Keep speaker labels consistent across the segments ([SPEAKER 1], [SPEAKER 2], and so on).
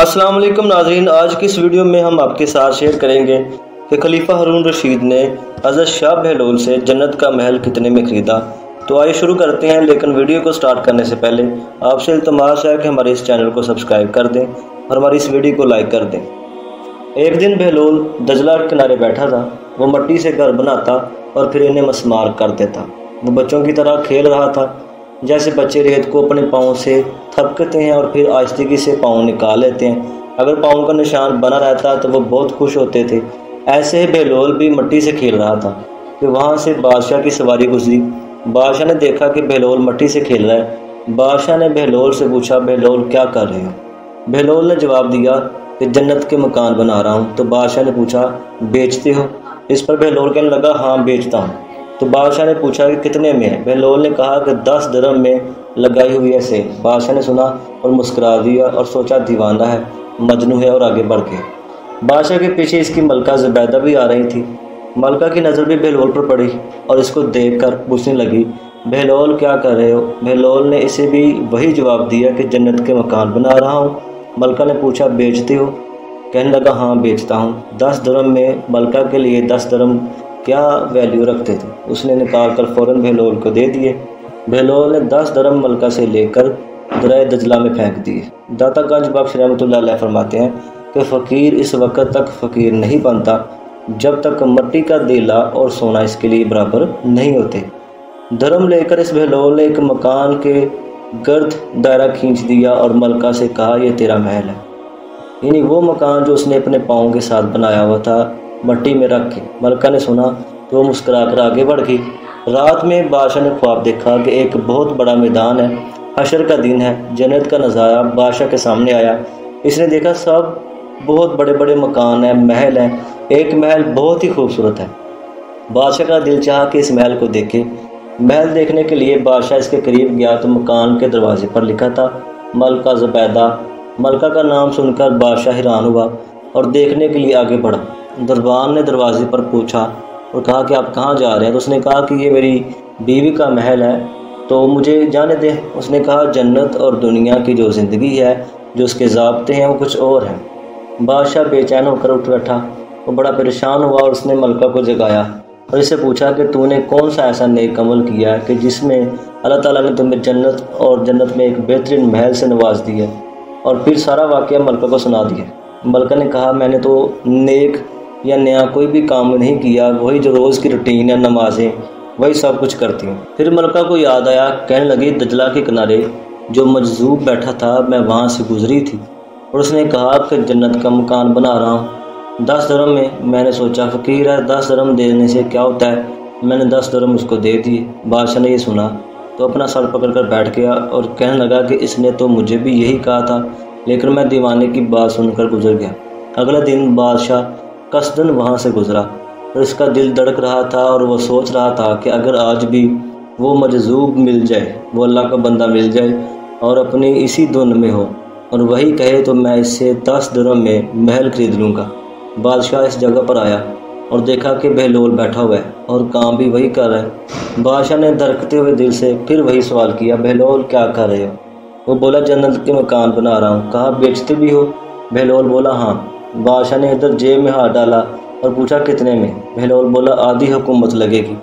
[SPEAKER 1] अस्सलाम वालेकुम नाज़रीन, आज की इस वीडियो में हम आपके साथ शेयर करेंगे कि खलीफा हारून रशीद ने हज़रत शाह बहलोल से जन्नत का महल कितने में ख़रीदा। तो आइए शुरू करते हैं, लेकिन वीडियो को स्टार्ट करने से पहले आपसे इल्तमास है कि हमारे इस चैनल को सब्सक्राइब कर दें और हमारी इस वीडियो को लाइक कर दें। एक दिन बहलोल दजला के किनारे बैठा था। वो मिट्टी से घर बनाता और फिर इन्हें मस्मार कर देता। वो बच्चों की तरह खेल रहा था, जैसे बच्चे रेत को अपने पाँव से थपकते हैं और फिर आहिस्तेगी से पाँव निकाल लेते हैं। अगर पाँव का निशान बना रहता तो वो बहुत खुश होते थे। ऐसे ही बहलोल भी मिट्टी से खेल रहा था कि वहाँ से बादशाह की सवारी गुजरी। बादशाह ने देखा कि बहलोल मिट्टी से खेल रहा है। बादशाह ने बहलोल से पूछा, बहलोल क्या कर रहे हो? बहलोल ने जवाब दिया कि जन्नत के मकान बना रहा हूँ। तो बादशाह ने पूछा, बेचते हो? इस पर बहलोल कहने लगा, हाँ बेचता हूँ। तो बादशाह ने पूछा कि कितने में है? बहलोल ने कहा कि 10 दिरहम में लगाई हुई है सेल। बादशाह ने सुना और मुस्कुरा दिया और सोचा दीवाना है, मजनू है, और आगे बढ़ गए। बादशाह के पीछे इसकी मलका ज़ुबैदा भी आ रही थी। मलका की नज़र भी बहलोल पर पड़ी और इसको देखकर पूछने लगी, बहलोल क्या कर रहे हो? बहलोल ने इसे भी वही जवाब दिया कि जन्नत के मकान बना रहा हूँ। मलका ने पूछा, बेचते हो? कहने लगा, हाँ बेचता हूँ। 10 दिरहम में मलका के लिए 10 दिरहम क्या वैल्यू रखते थे। उसने निकाल कर फ़ौरन बहलोल को दे दिए। बहलोल ने 10 दिरहम मलका से लेकर दरिया दजला में फेंक दिए। दाता गंज बख्श रहमतुल्लाह अलैह फरमाते हैं कि फ़कीर इस वक्त तक फ़कीर नहीं बनता जब तक मिट्टी का देला और सोना इसके लिए बराबर नहीं होते। धर्म लेकर इस बहलोल ने एक मकान के गर्द दायरा खींच दिया और मलका से कहा, यह तेरा महल है। यानी वो मकान जो उसने अपने पाँव के साथ बनाया हुआ था, मिट्टी में रख के। मलका ने सुना तो वो मुस्कुरा कर आगे बढ़ गई। रात में बादशाह ने ख्वाब देखा कि एक बहुत बड़ा मैदान है, हशर का दिन है। जन्नत का नज़ारा बादशाह के सामने आया। इसने देखा सब बहुत बड़े बड़े मकान हैं, महल हैं। एक महल बहुत ही खूबसूरत है। बादशाह का दिल चाहा कि इस महल को देखे। महल देखने के लिए बादशाह इसके करीब गया तो मकान के दरवाजे पर लिखा था, मलका ज़ुबैदा। मलका का नाम सुनकर बादशाह हैरान हुआ और देखने के लिए आगे बढ़ा। दरबान ने दरवाजे पर पूछा और कहा कि आप कहाँ जा रहे हैं? तो उसने कहा कि ये मेरी बीवी का महल है, तो मुझे जाने दें। उसने कहा, जन्नत और दुनिया की जो ज़िंदगी है, जो उसके ज़ाब्ते हैं, वो कुछ और हैं। बादशाह बेचैन होकर उठ बैठा। वो बड़ा परेशान हुआ और उसने मलका को जगाया और इससे पूछा कि तूने कौन सा ऐसा नेक अमल किया है कि जिसमें अल्लाह ताला ने तुम्हें जन्नत और जन्नत में एक बेहतरीन महल से नवाज दिया। और फिर सारा वाक़या मलका को सुना दिया। मलका ने कहा, मैंने तो नेक या नया कोई भी काम नहीं किया, वही जो रोज़ की रूटीन है, नमाजें, वही सब कुछ करती हूँ। फिर मलका को याद आया, कहने लगी, दजला के किनारे जो मजजूब बैठा था, मैं वहाँ से गुजरी थी और उसने कहा कि जन्नत का मकान बना रहा हूँ 10 दिरहम में। मैंने सोचा फ़कीर है, 10 दिरहम देने से क्या होता है। मैंने 10 दिरहम उसको दे दिए। बादशाह ने ये सुना तो अपना सर पकड़ कर बैठ गया और कहने लगा कि इसने तो मुझे भी यही कहा था, लेकिन मैं दीवाने की बात सुनकर गुजर गया। अगले दिन बादशाह कसदन वहाँ से गुजरा और इसका दिल धड़क रहा था और वह सोच रहा था कि अगर आज भी वो मजजूब मिल जाए, वो अल्लाह का बंदा मिल जाए और अपनी इसी धुन में हो और वही कहे तो मैं इससे 10 दिरहम में महल खरीद लूँगा। बादशाह इस जगह पर आया और देखा कि बहलोल बैठा हुआ है और काम भी वही कर रहा है। बादशाह ने धड़कते हुए दिल से फिर वही सवाल किया, बहलोल क्या कर रहे हो? वो बोला, जन्नत के मकान बना रहा हूँ। कहा, बेचते भी हो? बहलोल बोला, हाँ। बादशाह ने इधर जेब में हाथ डाला और पूछा, कितने में? बहलोल बोला, आधी हुकूमत लगेगी।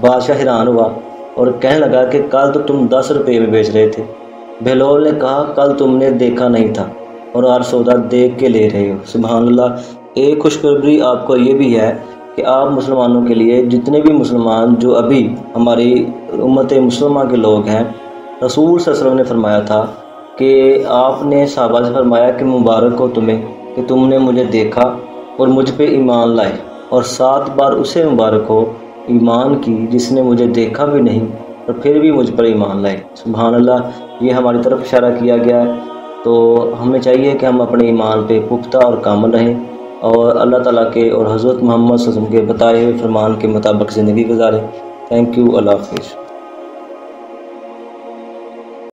[SPEAKER 1] बादशाह हैरान हुआ और कहने लगा कि कल तो तुम 10 रुपये में बेच रहे थे। बहलोल ने कहा, कल तुमने देखा नहीं था और आज सौदा देख के ले रहे हो। सुभान अल्लाह। एक खुशखबरी आपको ये भी है कि आप मुसलमानों के लिए, जितने भी मुसलमान जो अभी हमारी उम्मत मुसलमा के लोग हैं, रसूल सल्लल्लाहु अलैहि वसल्लम ने फरमाया था कि आपने सहाबा से फरमाया कि मुबारक हो तुम्हें कि तुमने मुझे देखा और मुझ पे ईमान लाए, और 7 बार उसे मुबारक हो ईमान की जिसने मुझे देखा भी नहीं और फिर भी मुझ पर ईमान लाए। सुभान अल्लाह। ये हमारी तरफ इशारा किया गया है, तो हमें चाहिए कि हम अपने ईमान पे पुख्ता और कामिल रहें और अल्लाह ताला के और हज़रत मोहम्मद सल्लल्लाहु अलैहि वसल्लम के बताए हुए फरमान के मुताबिक ज़िंदगी गुजारें। Thank you. अल्लाह हाफ़िज़।